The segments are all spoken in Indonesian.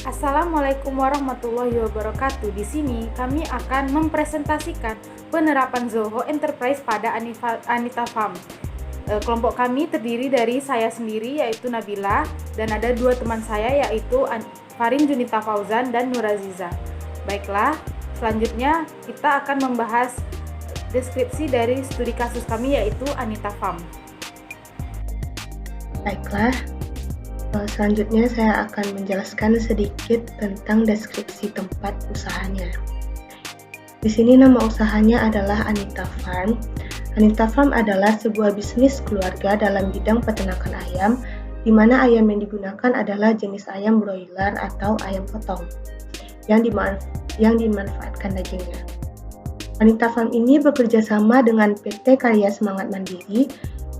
Assalamualaikum warahmatullahi wabarakatuh. Di sini kami akan mempresentasikan penerapan Zoho Enterprise pada Anita Farm. Kelompok kami terdiri dari saya sendiri yaitu Nabila dan ada dua teman saya yaitu Farin Junita Fauzan dan Nur Aziza. Baiklah, selanjutnya kita akan membahas deskripsi dari studi kasus kami yaitu Anita Farm. Baiklah, selanjutnya saya akan menjelaskan sedikit tentang deskripsi tempat usahanya. Di sini nama usahanya adalah Anita Farm. Anita Farm adalah sebuah bisnis keluarga dalam bidang peternakan ayam, di mana ayam yang digunakan adalah jenis ayam broiler atau ayam potong yang dimanfaatkan dagingnya. Anita Farm ini bekerja sama dengan PT Karya Semangat Mandiri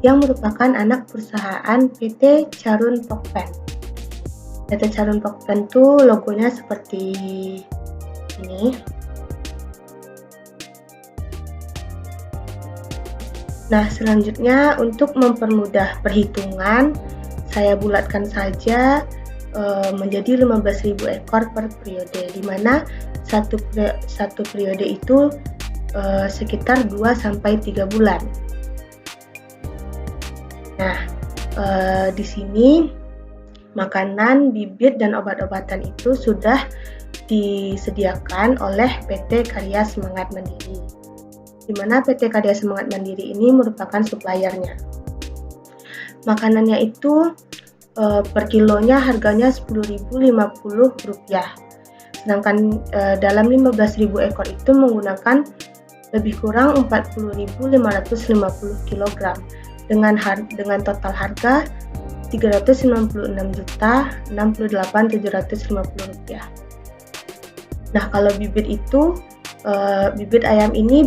yang merupakan anak perusahaan PT Charun Pokpen. PT Charun Pokpen itu logonya seperti ini. Nah, selanjutnya untuk mempermudah perhitungan, saya bulatkan saja menjadi 15.000 ekor per periode, di mana satu periode itu sekitar 2-3 bulan. Nah, di sini makanan, bibit, dan obat-obatan itu sudah disediakan oleh PT Karya Semangat Mandiri, di mana PT Karya Semangat Mandiri ini merupakan suppliernya. Makanannya itu per kilonya harganya Rp10.050, sedangkan dalam 15.000 ekor itu menggunakan lebih kurang 40.550 kg. Dengan total harga Rp396.068.750. Nah, kalau bibit itu bibit ayam ini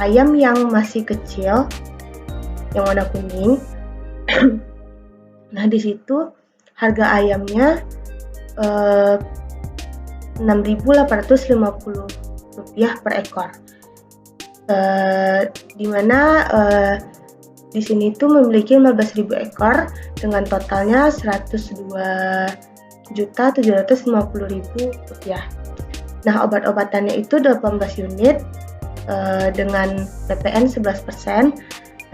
ayam yang masih kecil, yang warna kuning. Nah, di situ harga ayamnya Rp6.850 per ekor. Di mana di sini itu memiliki 15.000 ekor dengan totalnya Rp102.750.000. Nah, obat-obatannya itu 18 unit dengan PPN 11%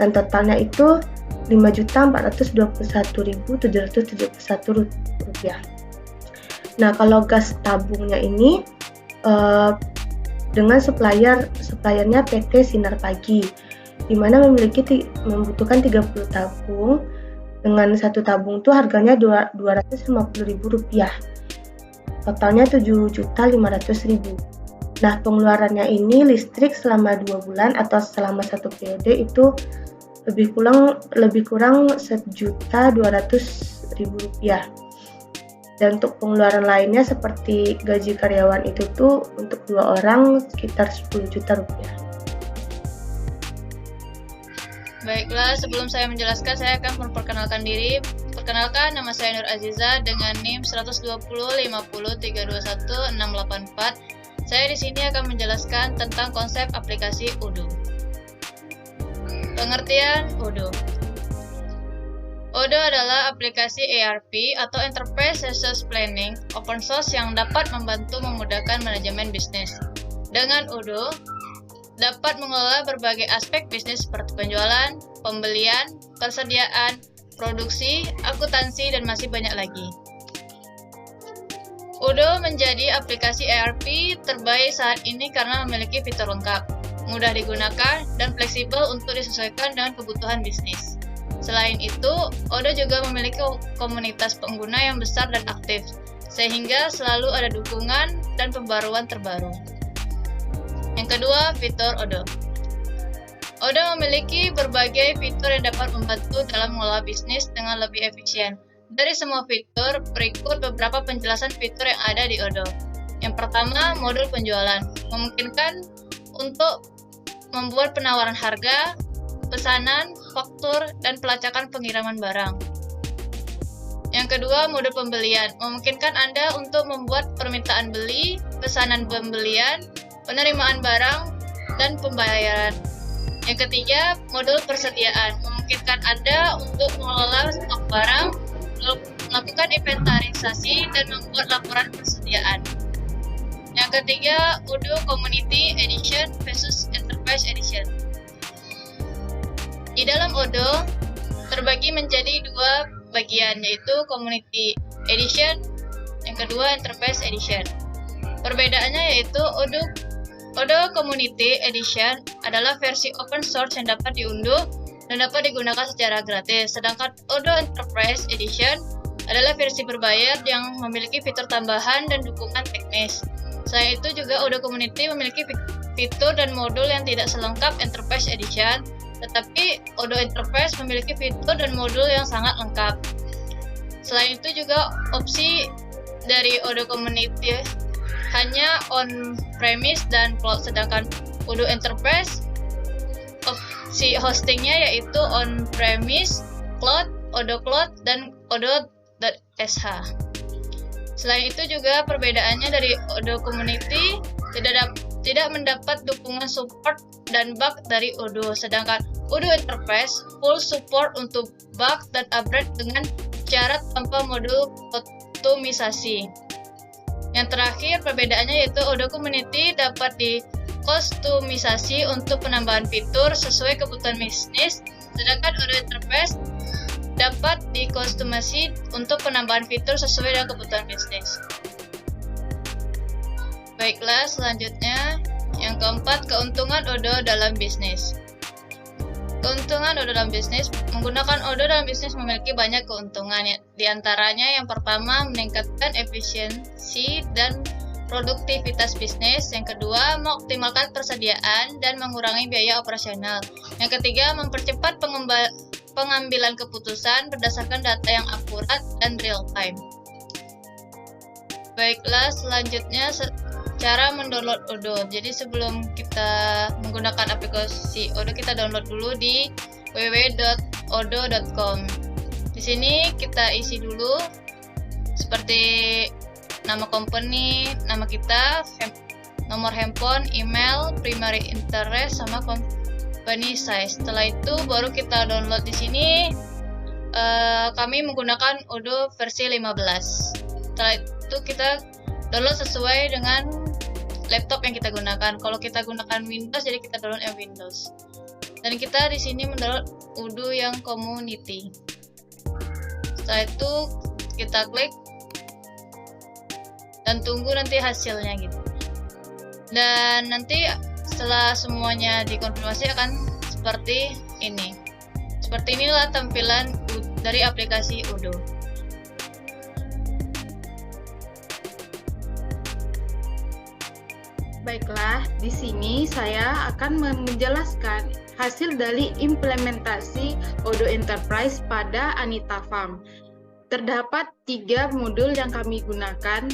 dan totalnya itu Rp5.421.771. Nah, kalau gas tabungnya ini dengan suppliernya PT Sinar Pagi, di mana membutuhkan 30 tabung. Dengan satu tabung itu harganya Rp250.000. Totalnya Rp7.500.000. Nah, pengeluarannya ini listrik selama 2 bulan atau selama satu periode itu lebih kurang Rp1.200.000. Dan untuk pengeluaran lainnya seperti gaji karyawan itu tuh untuk 2 orang sekitar Rp10 juta. Baiklah, sebelum saya menjelaskan, saya akan memperkenalkan diri. Perkenalkan, nama saya Nur Aziza dengan NIM 12050321684. Saya di sini akan menjelaskan tentang konsep aplikasi Odoo. Pengertian Odoo. Odoo adalah aplikasi ERP atau Enterprise Resource Planning open source yang dapat membantu memudahkan manajemen bisnis. Dengan Odoo, dapat mengelola berbagai aspek bisnis seperti penjualan, pembelian, persediaan, produksi, akuntansi, dan masih banyak lagi. Odoo menjadi aplikasi ERP terbaik saat ini karena memiliki fitur lengkap, mudah digunakan, dan fleksibel untuk disesuaikan dengan kebutuhan bisnis. Selain itu, Odoo juga memiliki komunitas pengguna yang besar dan aktif, sehingga selalu ada dukungan dan pembaruan terbaru. Yang kedua, fitur Odoo. Odoo memiliki berbagai fitur yang dapat membantu dalam mengelola bisnis dengan lebih efisien. Dari semua fitur, berikut beberapa penjelasan fitur yang ada di Odoo. Yang pertama, modul penjualan. Memungkinkan untuk membuat penawaran harga, pesanan, faktur, dan pelacakan pengiriman barang. Yang kedua, modul pembelian. Memungkinkan Anda untuk membuat permintaan beli, pesanan pembelian, penerimaan barang, dan pembayaran. Yang ketiga, modul persediaan. Memungkinkan Anda untuk mengelola stok barang, melakukan inventarisasi dan membuat laporan persediaan. Yang ketiga, Odoo Community Edition versus Enterprise Edition. Di dalam Odoo terbagi menjadi dua bagian, yaitu Community Edition, yang kedua Enterprise Edition. Perbedaannya yaitu Odoo Community Edition adalah versi open source yang dapat diunduh dan dapat digunakan secara gratis, sedangkan Odoo Enterprise Edition adalah versi berbayar yang memiliki fitur tambahan dan dukungan teknis. Selain itu juga Odoo Community memiliki fitur dan modul yang tidak selengkap Enterprise Edition, tetapi Odoo Enterprise memiliki fitur dan modul yang sangat lengkap. Selain itu juga opsi dari Odoo Community hanya on-premise dan cloud, sedangkan Odoo Enterprise opsi hostingnya yaitu on-premise, cloud, Odoo Cloud, dan Odoo.sh. Selain itu juga perbedaannya dari Odoo Community tidak mendapat dukungan support dan bug dari Odoo, sedangkan Odoo Enterprise full support untuk bug dan upgrade dengan syarat tanpa modul optimisasi. Yang terakhir perbedaannya yaitu Odoo Community dapat dikustomisasi untuk penambahan fitur sesuai kebutuhan bisnis, sedangkan Odoo Enterprise dapat dikostumasi untuk penambahan fitur sesuai dengan kebutuhan bisnis. Baiklah, selanjutnya yang keempat, keuntungan Odoo dalam bisnis. Keuntungan Odoo dalam bisnis. Menggunakan Odoo dalam bisnis memiliki banyak keuntungan. Di antaranya yang pertama, meningkatkan efisiensi dan produktivitas bisnis. Yang kedua, mengoptimalkan persediaan dan mengurangi biaya operasional. Yang ketiga, mempercepat pengambilan keputusan berdasarkan data yang akurat dan real time. Baiklah, selanjutnya cara mendownload Odoo. Jadi sebelum kita menggunakan aplikasi Odoo, kita download dulu di www.odoo.com. Di sini kita isi dulu seperti nama company, nama kita, nomor handphone, email, primary interest, sama company size. Setelah itu baru kita download di sini. Kami menggunakan Odoo versi 15. Setelah itu kita download sesuai dengan laptop yang kita gunakan. Kalau kita gunakan Windows, jadi kita download yang Windows. Dan kita di sini mendownload Odoo yang community. Setelah itu kita klik dan tunggu nanti hasilnya gitu. Dan nanti setelah semuanya dikonfirmasi akan seperti ini. Seperti inilah tampilan dari aplikasi Odoo. Baiklah, di sini saya akan menjelaskan hasil dari implementasi Odoo Enterprise pada Anita Farm. Terdapat 3 modul yang kami gunakan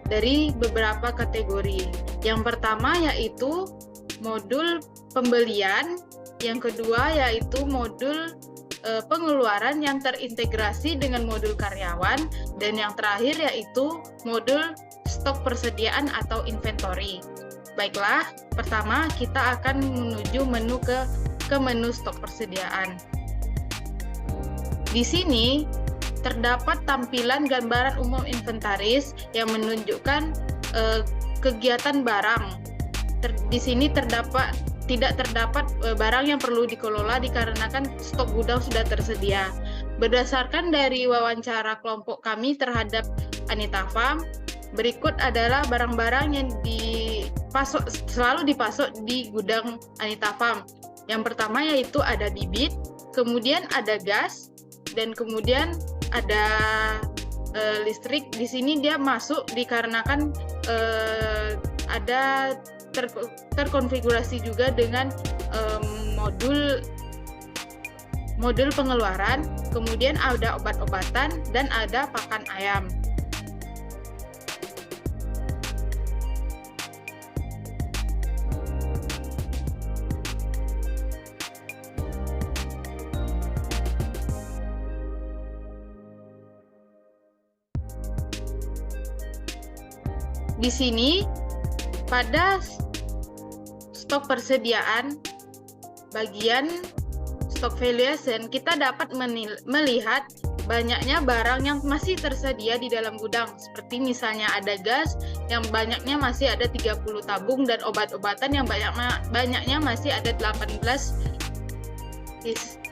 dari beberapa kategori. Yang pertama yaitu modul pembelian, yang kedua yaitu modul pengeluaran yang terintegrasi dengan modul karyawan, dan yang terakhir yaitu modul stok persediaan atau inventory. Baiklah, pertama kita akan menuju menu ke menu stok persediaan. Di sini terdapat tampilan gambaran umum inventaris yang menunjukkan kegiatan barang. Di sini tidak terdapat barang yang perlu dikelola dikarenakan stok gudang sudah tersedia. Berdasarkan dari wawancara kelompok kami terhadap Anita Farm, berikut adalah barang-barang yang selalu dipasok di gudang Anita Farm. Yang pertama yaitu ada bibit, kemudian ada gas, dan kemudian ada listrik. Di sini dia masuk dikarenakan ada terkonfigurasi juga dengan modul pengeluaran, kemudian ada obat-obatan, dan ada pakan ayam. Di sini pada stok persediaan bagian stock valuation kita dapat melihat banyaknya barang yang masih tersedia di dalam gudang, seperti misalnya ada gas yang banyaknya masih ada 30 tabung dan obat-obatan yang banyaknya masih ada 18 piece.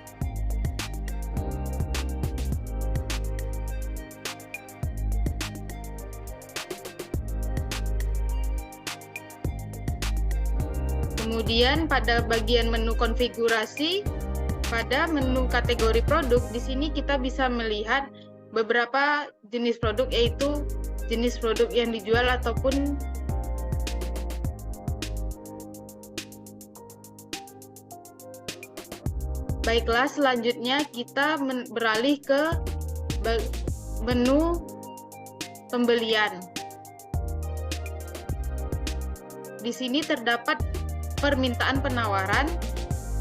Kemudian pada bagian menu konfigurasi, pada menu kategori produk, di sini kita bisa melihat beberapa jenis produk, yaitu jenis produk yang dijual ataupun baiklah, selanjutnya kita beralih ke menu pembelian. Di sini terdapat permintaan penawaran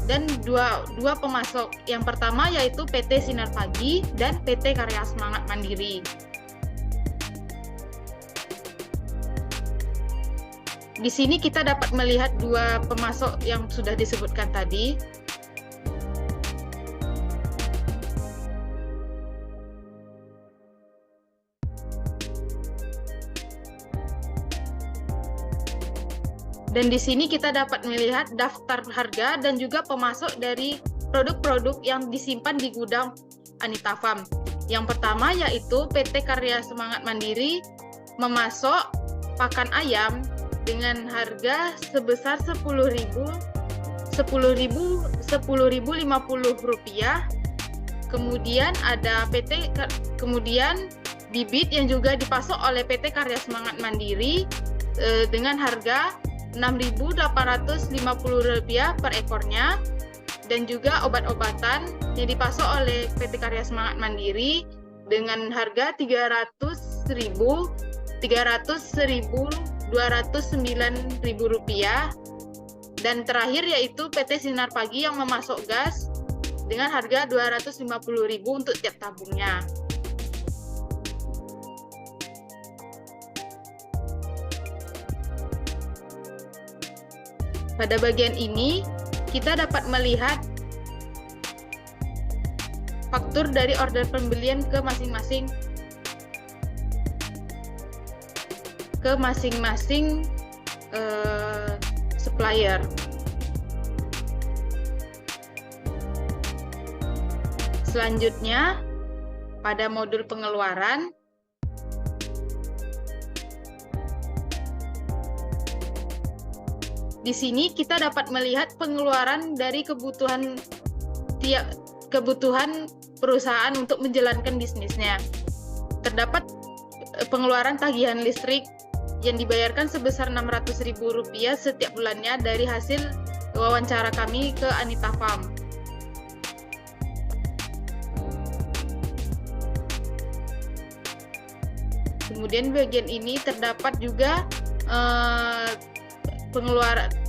dan dua pemasok. Yang pertama yaitu PT Sinar Pagi dan PT Karya Semangat Mandiri. Di sini kita dapat melihat dua pemasok yang sudah disebutkan tadi. Dan di sini kita dapat melihat daftar harga dan juga pemasok dari produk-produk yang disimpan di gudang Anita Farm. Yang pertama yaitu PT Karya Semangat Mandiri memasok pakan ayam dengan harga sebesar Rp10.050. Kemudian bibit yang juga dipasok oleh PT Karya Semangat Mandiri dengan harga Rp6.850 per ekornya, dan juga obat-obatan yang dipasok oleh PT Karya Semangat Mandiri dengan harga Rp300.209.000, dan terakhir yaitu PT Sinar Pagi yang memasok gas dengan harga Rp250.000 untuk tiap tabungnya. Pada bagian ini, kita dapat melihat faktur dari order pembelian ke masing-masing supplier. Selanjutnya, pada modul pengeluaran, di sini kita dapat melihat pengeluaran dari kebutuhan perusahaan untuk menjalankan bisnisnya. Terdapat pengeluaran tagihan listrik yang dibayarkan sebesar Rp600.000 setiap bulannya dari hasil wawancara kami ke Anita Farm. Kemudian bagian ini terdapat juga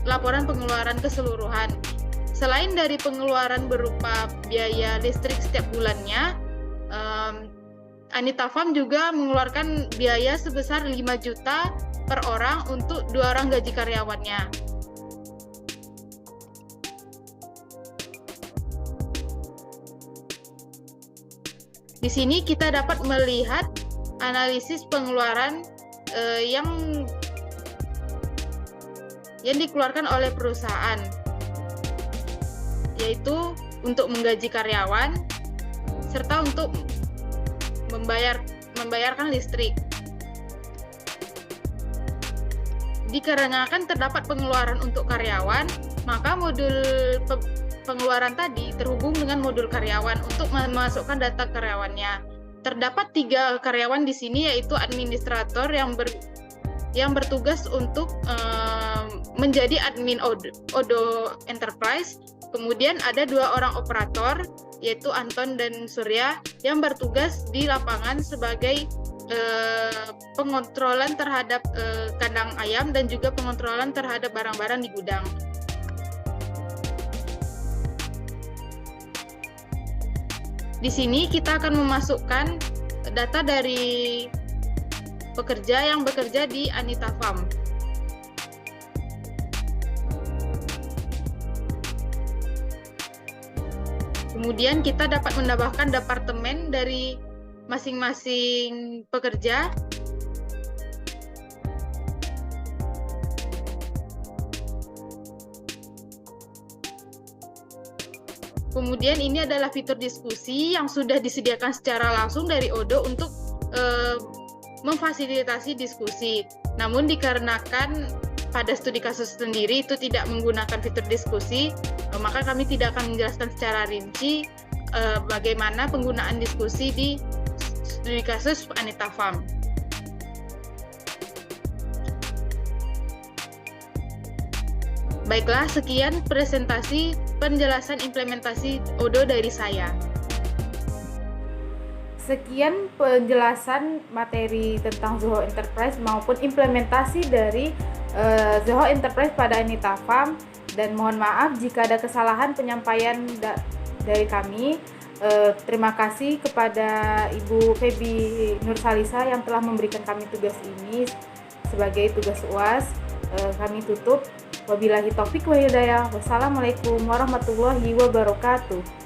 laporan pengeluaran keseluruhan. Selain dari pengeluaran berupa biaya listrik setiap bulannya, Anita Farm juga mengeluarkan biaya sebesar 5 juta per orang untuk 2 orang gaji karyawannya. Di sini kita dapat melihat analisis pengeluaran yang dikeluarkan oleh perusahaan, yaitu untuk menggaji karyawan serta untuk membayarkan listrik. Dikarenakan terdapat pengeluaran untuk karyawan, maka modul pengeluaran tadi terhubung dengan modul karyawan untuk memasukkan data karyawannya. Terdapat 3 karyawan di sini, yaitu administrator yang bertugas untuk menjadi admin Odo Enterprise. Kemudian ada 2 orang operator, yaitu Anton dan Surya, yang bertugas di lapangan sebagai pengontrolan terhadap kandang ayam dan juga pengontrolan terhadap barang-barang di gudang. Di sini kita akan memasukkan data dari pekerja yang bekerja di Anita Farm. Kemudian kita dapat menambahkan departemen dari masing-masing pekerja. Kemudian ini adalah fitur diskusi yang sudah disediakan secara langsung dari Odoo untuk memfasilitasi diskusi. Namun dikarenakan pada studi kasus sendiri itu tidak menggunakan fitur diskusi, maka kami tidak akan menjelaskan secara rinci bagaimana penggunaan diskusi di studi kasus Anita Farm. Baiklah, sekian presentasi penjelasan implementasi Odoo dari saya. Sekian penjelasan materi tentang Zoho Enterprise maupun implementasi dari Zoho Enterprise pada Anita Farm, dan mohon maaf jika ada kesalahan penyampaian dari kami. Terima kasih kepada Ibu Feby Nursalisa yang telah memberikan kami tugas ini sebagai tugas UAS. Kami tutup. Wabillahi taufik wa hidayah. Wassalamualaikum warahmatullahi wabarakatuh.